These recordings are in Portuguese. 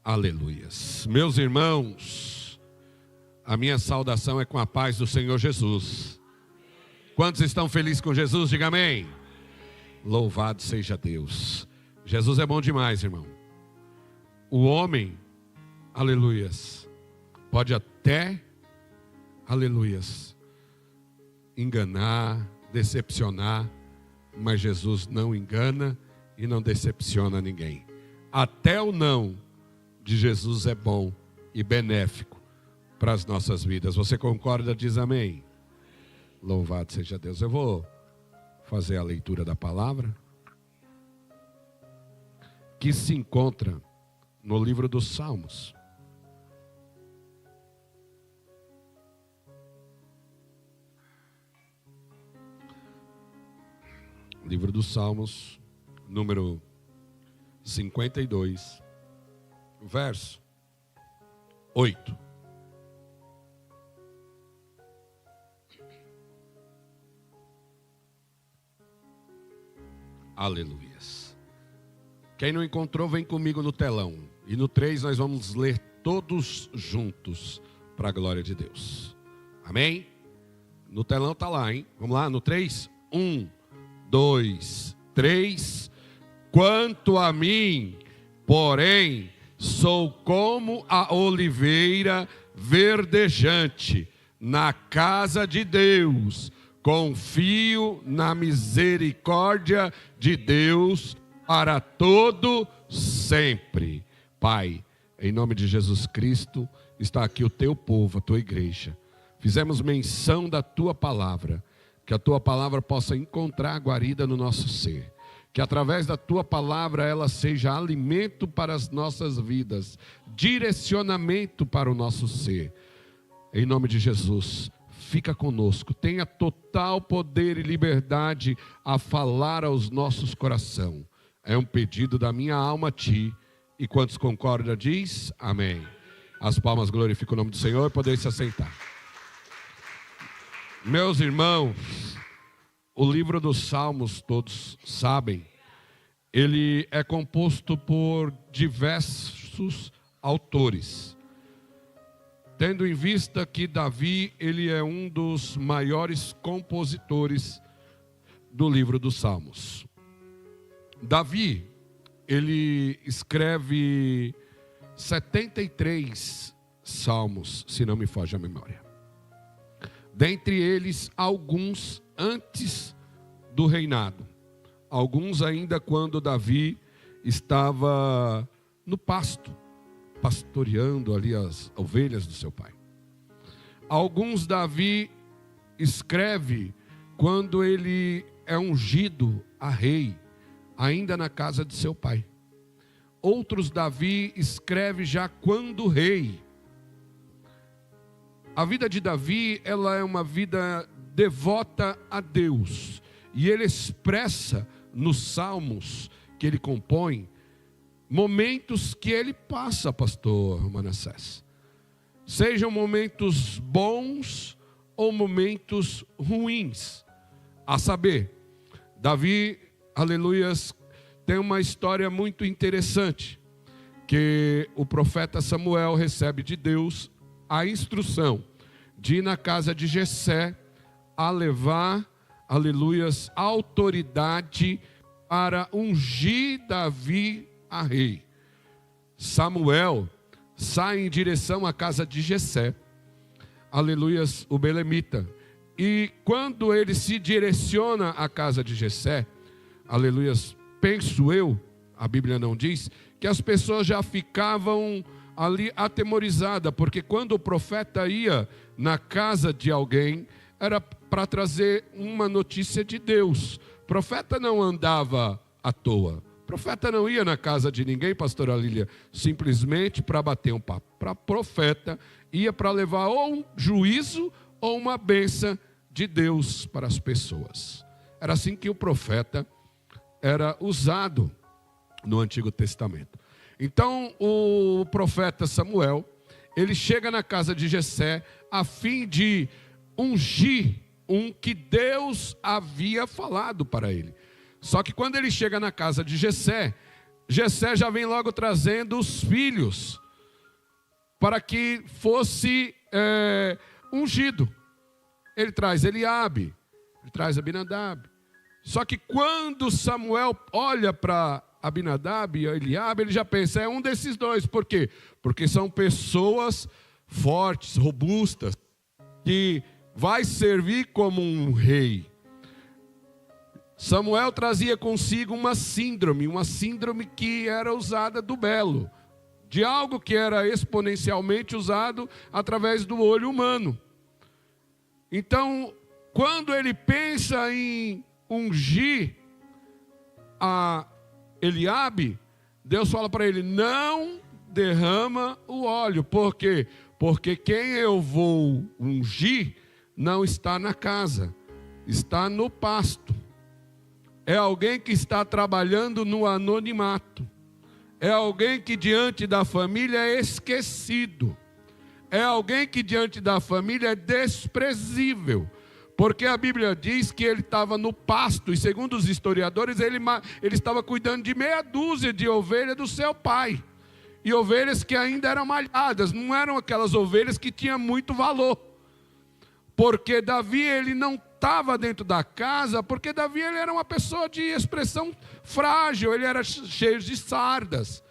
Aleluias. Meus irmãos, a minha saudação é com a paz do Senhor Jesus. Quantos estão felizes com Jesus? Diga amém. Louvado seja Deus. Jesus é bom demais, irmão. O homem, aleluias, pode até, aleluias, enganar, decepcionar, mas Jesus não engana e não decepciona ninguém. Até o não de Jesus é bom e benéfico para as nossas vidas. Você concorda? Diz amém. Louvado seja Deus. Eu vou fazer a leitura da palavra, que se encontra no livro dos Salmos. Livro dos Salmos, número 52, verso 8. Aleluias. Quem não encontrou, vem comigo no telão. E no 3 nós vamos ler todos juntos, para a glória de Deus. Amém? No telão está lá, hein? Vamos lá, no 3. 1, 2, 3. Quanto a mim, porém, sou como a oliveira verdejante na casa de Deus. Confio na misericórdia de Deus para todo sempre. Pai, em nome de Jesus Cristo, está aqui o teu povo, a tua igreja. Fizemos menção da tua palavra, que a tua palavra possa encontrar guarida no nosso ser. Que através da tua palavra ela seja alimento para as nossas vidas, direcionamento para o nosso ser. Em nome de Jesus, fica conosco, tenha total poder e liberdade a falar aos nossos corações. É um pedido da minha alma a ti. E quantos concordam, diz amém. As palmas glorificam o nome do Senhor e podem se assentar. Meus irmãos, o livro dos Salmos, todos sabem, ele é composto por diversos autores. Tendo em vista que Davi, ele é um dos maiores compositores do livro dos Salmos. Davi, ele escreve 73 salmos, se não me foge a memória. Dentre eles, alguns antes do reinado. Alguns ainda quando Davi estava no pasto, pastoreando ali as ovelhas do seu pai. Alguns Davi escreve quando ele é ungido a rei, ainda na casa de seu pai. Outros Davi escreve já quando rei. A vida de Davi, ela é uma vida devota a Deus. E ele expressa nos salmos que ele compõe, momentos que ele passa, pastor Manassés. Sejam momentos bons ou momentos ruins. A saber, Davi, aleluias, tem uma história muito interessante. Que o profeta Samuel recebe de Deus a instrução de ir na casa de Jessé a levar, aleluias, autoridade para ungir Davi a rei. Samuel sai em direção à casa de Jessé, aleluias, o belemita. E quando ele se direciona à casa de Jessé, aleluias, penso eu, a Bíblia não diz, que as pessoas já ficavam ali atemorizadas, porque quando o profeta ia na casa de alguém, era para trazer uma notícia de Deus. O profeta não andava à toa. O profeta não ia na casa de ninguém, pastora Lília, simplesmente para bater um papo. Para profeta, ia para levar ou um juízo ou uma bênção de Deus para as pessoas. Era assim que o profeta era usado no Antigo Testamento. Então o profeta Samuel, ele chega na casa de Jessé a fim de ungir um que Deus havia falado para ele. Só que quando ele chega na casa de Jessé, Jessé já vem logo trazendo os filhos para que fosse ungido. Ele traz Eliabe, ele traz Abinadab. Só que quando Samuel olha para Abinadab e Eliabe, ele já pensa, é um desses dois. Por quê? Porque são pessoas fortes, robustas, que vai servir como um rei. Samuel trazia consigo uma síndrome que era usada do belo, de algo que era exponencialmente usado através do olho humano. Então, quando ele pensa em ungir a Eliabe, Deus fala para ele, não derrama o óleo. Por quê? Porque quem eu vou ungir não está na casa, está no pasto. É alguém que está trabalhando no anonimato. É alguém que diante da família é esquecido. É alguém que diante da família é desprezível. Porque a Bíblia diz que ele estava no pasto, e segundo os historiadores, ele estava cuidando de meia dúzia de ovelhas do seu pai. E ovelhas que ainda eram malhadas, não eram aquelas ovelhas que tinham muito valor. Porque Davi, ele não estava dentro da casa, porque Davi ele era uma pessoa de expressão frágil, ele era cheio de sardas.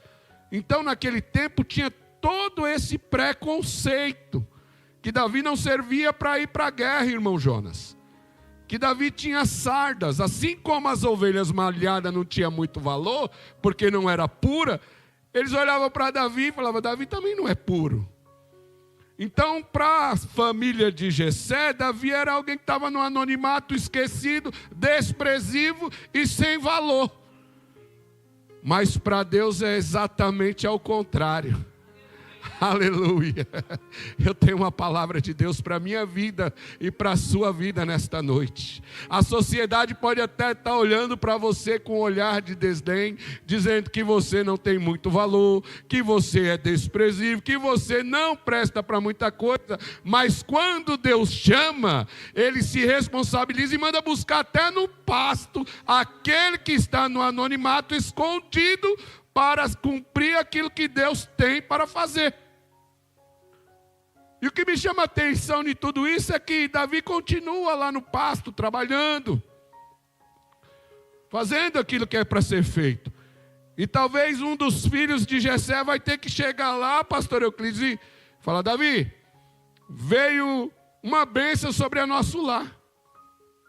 Então naquele tempo tinha todo esse preconceito, que Davi não servia para ir para a guerra, irmão Jonas. Que Davi tinha sardas, assim como as ovelhas malhadas não tinham muito valor, porque não era pura, eles olhavam para Davi e falavam, Davi também não é puro. Então, para a família de Jessé, Davi era alguém que estava no anonimato, esquecido, desprezível e sem valor. Mas para Deus é exatamente ao contrário. Aleluia. Eu tenho uma palavra de Deus para a minha vida e para a sua vida nesta noite. A sociedade pode até estar olhando para você com um olhar de desdém, dizendo que você não tem muito valor, que você é desprezível, que você não presta para muita coisa. Mas quando Deus chama, Ele se responsabiliza e manda buscar até no pasto aquele que está no anonimato escondido, para cumprir aquilo que Deus tem para fazer. E o que me chama a atenção de tudo isso é que Davi continua lá no pasto, trabalhando, fazendo aquilo que é para ser feito. E talvez um dos filhos de Jessé vai ter que chegar lá, pastor Euclides, e falar, Davi, veio uma bênção sobre a nosso lar.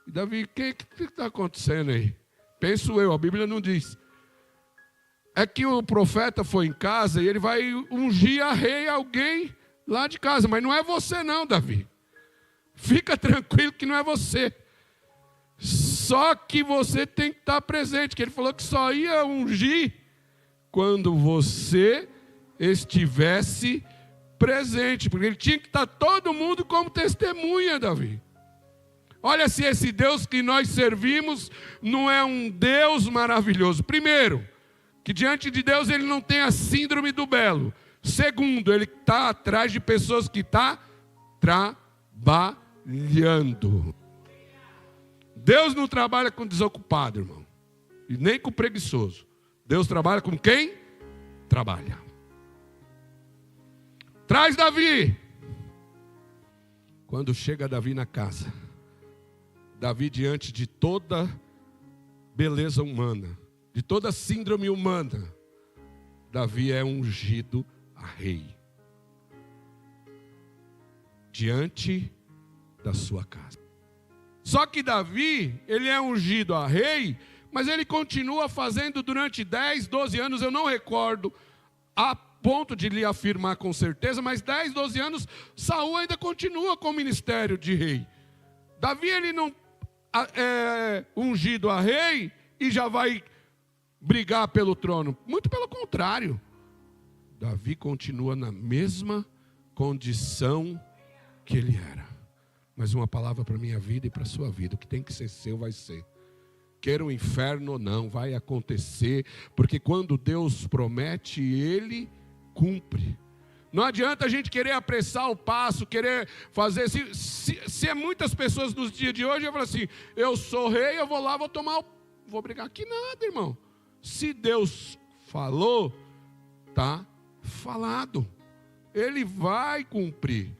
E Davi, o que está acontecendo aí? Penso eu, a Bíblia não diz. É que o profeta foi em casa e ele vai ungir a rei alguém lá de casa. Mas não é você não, Davi. Fica tranquilo que não é você. Só que você tem que estar presente. Que ele falou que só ia ungir quando você estivesse presente. Porque ele tinha que estar todo mundo como testemunha, Davi. Olha se esse Deus que nós servimos não é um Deus maravilhoso. Primeiro, que diante de Deus ele não tem a síndrome do belo. Segundo, ele está atrás de pessoas que estão trabalhando. Deus não trabalha com desocupado, irmão. E nem com preguiçoso. Deus trabalha com quem? Trabalha. Traz Davi. Quando chega Davi na casa, Davi diante de toda beleza humana, de toda síndrome humana, Davi é ungido a rei. Diante da sua casa. Só que Davi, ele é ungido a rei, mas ele continua fazendo durante 10, 12 anos, eu não recordo a ponto de lhe afirmar com certeza, mas 10, 12 anos, Saul ainda continua com o ministério de rei. Davi, ele não é ungido a rei e já vai brigar pelo trono. Muito pelo contrário. Davi continua na mesma condição que ele era. Mas uma palavra para a minha vida e para a sua vida. O que tem que ser seu vai ser. Queira o inferno ou não, vai acontecer. Porque quando Deus promete, Ele cumpre. Não adianta a gente querer apressar o passo, querer fazer... Se é muitas pessoas nos dias de hoje, eu falo assim, eu sou rei, eu vou lá, vou brigar aqui nada, irmão. Se Deus falou, tá falado. Ele vai cumprir.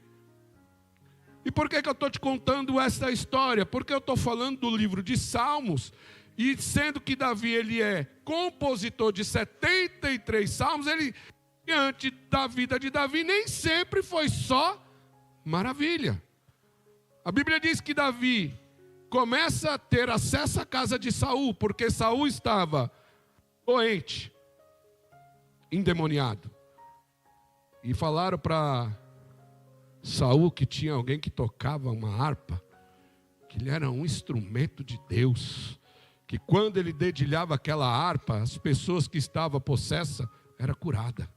E por que eu estou te contando essa história? Porque eu estou falando do livro de Salmos, e sendo que Davi ele é compositor de 73 salmos, ele, diante da vida de Davi, nem sempre foi só maravilha. A Bíblia diz que Davi começa a ter acesso à casa de Saul, porque Saul estava doente, endemoniado. E falaram para Saul que tinha alguém que tocava uma harpa, que ele era um instrumento de Deus, que quando ele dedilhava aquela harpa, as pessoas que estavam possessas eram curadas.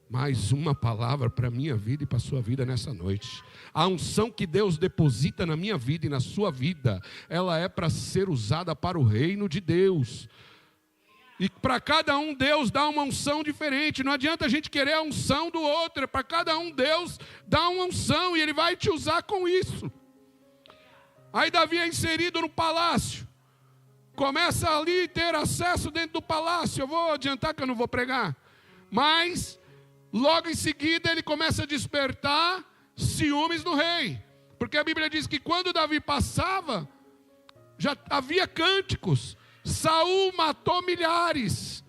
Mais uma palavra para a minha vida e para a sua vida nessa noite. A unção que Deus deposita na minha vida e na sua vida, ela é para ser usada para o reino de Deus. E para cada um Deus dá uma unção diferente. Não adianta a gente querer a unção do outro. Para cada um Deus dá uma unção e Ele vai te usar com isso. Aí Davi é inserido no palácio. Começa ali a ter acesso dentro do palácio. Eu vou adiantar que eu não vou pregar. Mas logo em seguida ele começa a despertar ciúmes no rei. Porque a Bíblia diz que quando Davi passava, já havia cânticos. Saul matou milhares,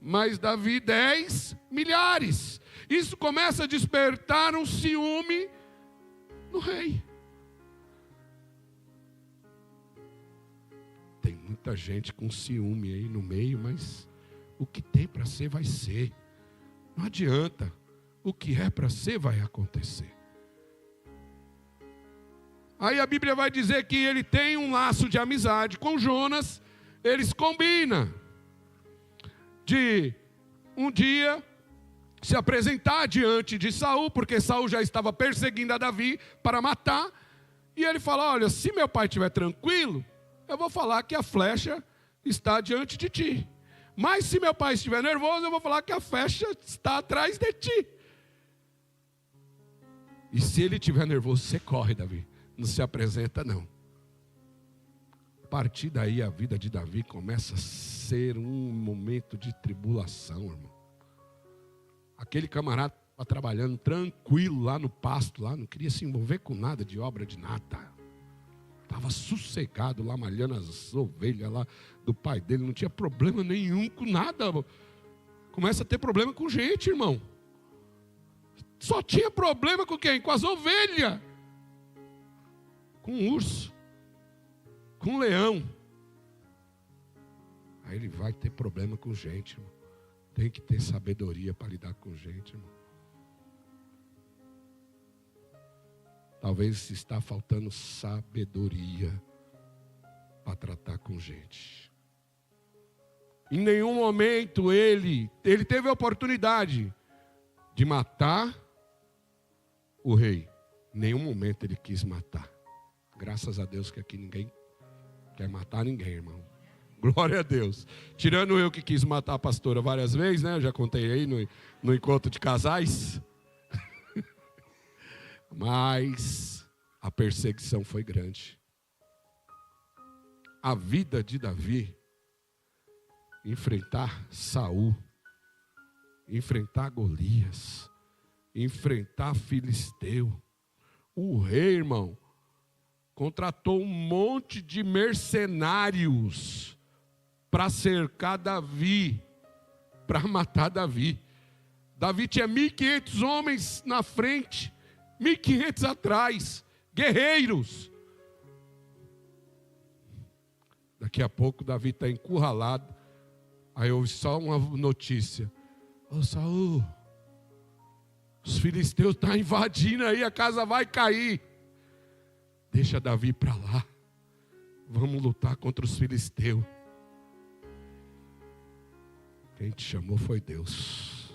mas Davi 10 milhares. Isso começa a despertar um ciúme no rei. Tem muita gente com ciúme aí no meio, mas o que tem para ser vai ser. Não adianta. O que é para ser vai acontecer. Aí a Bíblia vai dizer que ele tem um laço de amizade com Jonas. Eles combinam de um dia se apresentar diante de Saul, porque Saul já estava perseguindo a Davi para matar. E ele fala, olha, se meu pai estiver tranquilo, eu vou falar que a flecha está diante de ti. Mas se meu pai estiver nervoso, eu vou falar que a flecha está atrás de ti. E se ele estiver nervoso, você corre, Davi. Não se apresenta, não. A partir daí, a vida de Davi começa a ser um momento de tribulação, irmão. Aquele camarada estava trabalhando tranquilo lá no pasto, lá, não queria se envolver com nada de obra de nada. Estava sossegado lá, malhando as ovelhas lá do pai dele, não tinha problema nenhum com nada. Começa a ter problema com gente, irmão. Só tinha problema com quem? Com as ovelhas. Com o urso. Com o leão. Aí ele vai ter problema com gente, irmão. Tem que ter sabedoria para lidar com gente, irmão. Talvez está faltando sabedoria para tratar com gente. Em nenhum momento ele teve a oportunidade de matar o rei. Em nenhum momento ele quis matar. Graças a Deus que aqui ninguém quer matar ninguém, irmão. Glória a Deus. Tirando eu que quis matar a pastora várias vezes, né? Eu já contei aí no encontro de casais. Mas a perseguição foi grande. A vida de Davi, enfrentar Saul, enfrentar Golias, enfrentar Filisteu. O rei, irmão, contratou um monte de mercenários para cercar Davi, para matar Davi. Davi tinha 1.500 homens na frente, 1.500 atrás, guerreiros. Daqui a pouco Davi está encurralado. Aí houve só uma notícia. Ô Saul, os filisteus estão invadindo aí, a casa vai cair. Deixa Davi para lá. Vamos lutar contra os filisteus. Quem te chamou foi Deus.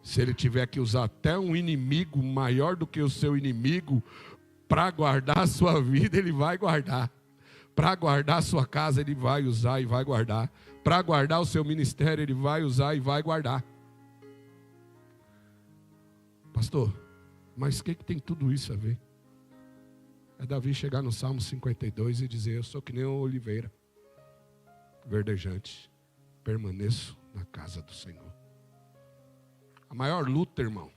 Se ele tiver que usar até um inimigo maior do que o seu inimigo para guardar a sua vida, ele vai guardar. Para guardar a sua casa, ele vai usar e vai guardar. Para guardar o seu ministério, ele vai usar e vai guardar. Pastor, mas o que tem tudo isso a ver? É Davi chegar no Salmo 52 e dizer: eu sou que nem uma oliveira verdejante, permaneço na casa do Senhor. A maior luta, irmão,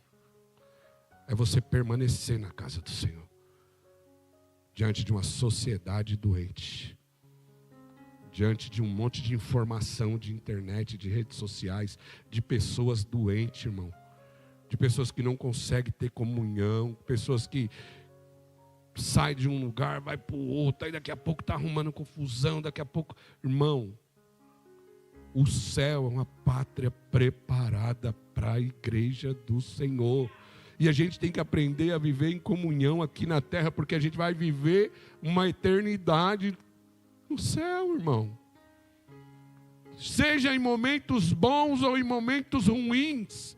é você permanecer na casa do Senhor, diante de uma sociedade doente, diante de um monte de informação de internet, de redes sociais, de pessoas doentes, irmão, de pessoas que não conseguem ter comunhão, pessoas que saem de um lugar, vai para o outro, aí daqui a pouco está arrumando confusão, daqui a pouco, irmão, o céu é uma pátria preparada para a igreja do Senhor. E a gente tem que aprender a viver em comunhão aqui na terra, porque a gente vai viver uma eternidade no céu, irmão. Seja em momentos bons ou em momentos ruins,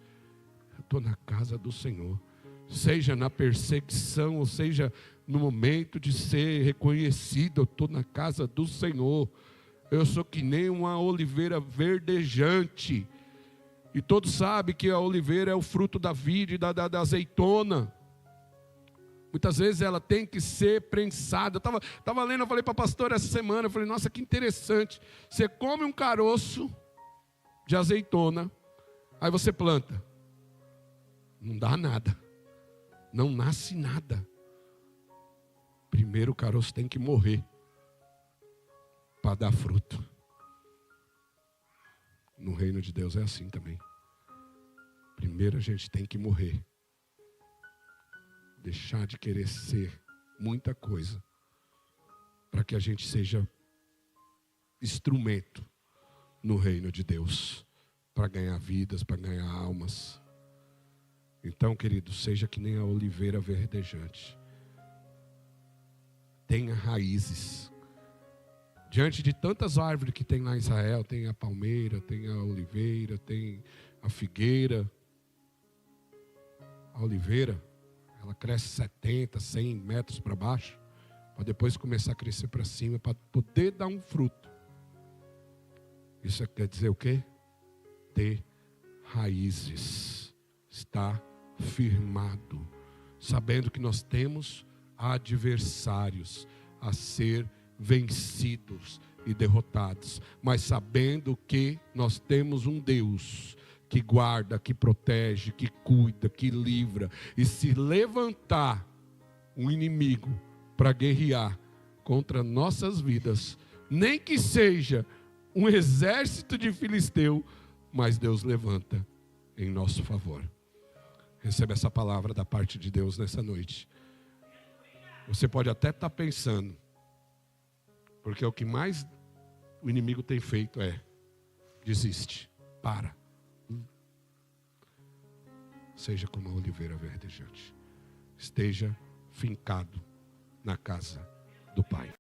eu estou na casa do Senhor. Seja na perseguição, ou seja no momento de ser reconhecido, eu estou na casa do Senhor. Eu sou que nem uma oliveira verdejante. E todos sabem que a oliveira é o fruto da vide e da azeitona. Muitas vezes ela tem que ser prensada. Eu estava lendo, eu falei para a pastora essa semana, eu falei, nossa, que interessante. Você come um caroço de azeitona, aí você planta. Não dá nada. Não nasce nada. Primeiro o caroço tem que morrer para dar fruto. No reino de Deus é assim também. Primeiro a gente tem que morrer. Deixar de querer ser muita coisa, para que a gente seja instrumento no reino de Deus, para ganhar vidas, para ganhar almas. Então, querido, seja que nem a oliveira verdejante. Tenha raízes. Diante de tantas árvores que tem lá em Israel, tem a palmeira, tem a oliveira, tem a figueira. A oliveira, ela cresce 70, 100 metros para baixo, para depois começar a crescer para cima, para poder dar um fruto. Isso quer dizer o quê? Ter raízes. Estar firmado, sabendo que nós temos adversários a ser vencidos e derrotados, mas sabendo que nós temos um Deus que guarda, que protege, que cuida, que livra. E se levantar um inimigo para guerrear contra nossas vidas, nem que seja um exército de filisteu, mas Deus levanta em nosso favor. Receba essa palavra da parte de Deus nessa noite. Você pode até estar pensando, porque o que mais o inimigo tem feito é: desiste, para. Seja como a oliveira verdejante. Esteja fincado na casa do Pai.